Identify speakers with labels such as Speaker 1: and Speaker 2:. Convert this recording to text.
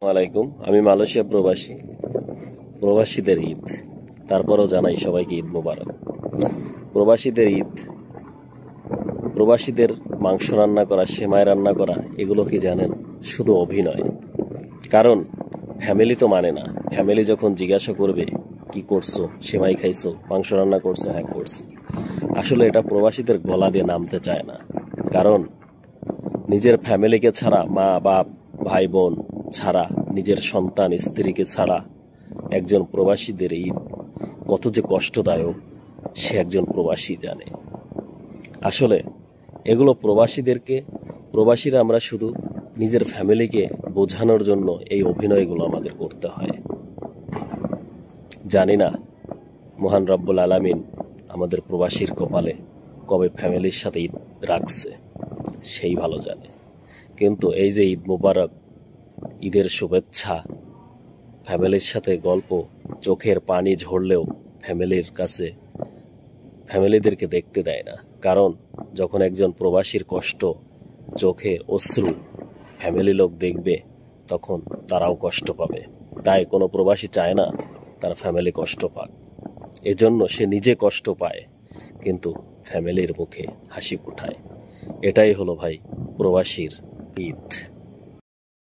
Speaker 1: ওয়ালাইকুম। আমি মালয়েশিয়া প্রবাসী। প্রবাসীদের ঈদ, তারপরও জানাই সবাইকে ঈদ মোবারক। প্রবাসীদের ঈদ, প্রবাসীদের মাংস রান্না করা, সেমাই রান্না করা, এগুলো কি জানেন শুধু অভিনয়। কারণ ফ্যামিলি তো মানে না। ফ্যামিলি যখন জিজ্ঞাসা করবে কি করছো, সেমাই খাইছো, মাংস রান্না করছো, হ্যাঁ করছি, আসলে এটা প্রবাসীদের গলা দিয়ে নামতে চায় না। কারণ নিজের ফ্যামিলিকে ছাড়া, মা বাপ ভাই বোন ছাড়া, নিজের সন্তান স্ত্রীকে ছাড়া একজন প্রবাসীদের ঈদ কত যে কষ্টদায়ক সে একজন প্রবাসী জানে। আসলে এগুলো প্রবাসীরা আমরা শুধু নিজের ফ্যামিলিকে বোঝানোর জন্য এই অভিনয়গুলো আমাদের করতে হয়। জানি না মহান রব্বুল আলামিন আমাদের প্রবাসীর কপালে কবে ফ্যামিলির সাথে ঈদ রাখছে, সেই ভালো জানে। কিন্তু এই যে ঈদ মোবারক, ঈদের শুভেচ্ছা, ফ্যামিলির সাথে গল্প, চোখের পানি ঝরলেও ফ্যামিলিদেরকে দেখতে দেয় না। কারণ যখন একজন প্রবাসীর কষ্ট, চোখে অশ্রু ফ্যামিলি লোক দেখবে, তখন তারাও কষ্ট পাবে। তাই কোনো প্রবাসী চায় না তার ফ্যামিলি কষ্ট পাক। এজন্য সে নিজে কষ্ট পায় কিন্তু ফ্যামিলির মুখে হাসি ফোটায়। এটাই হলো ভাই প্রবাসীর ঈদ।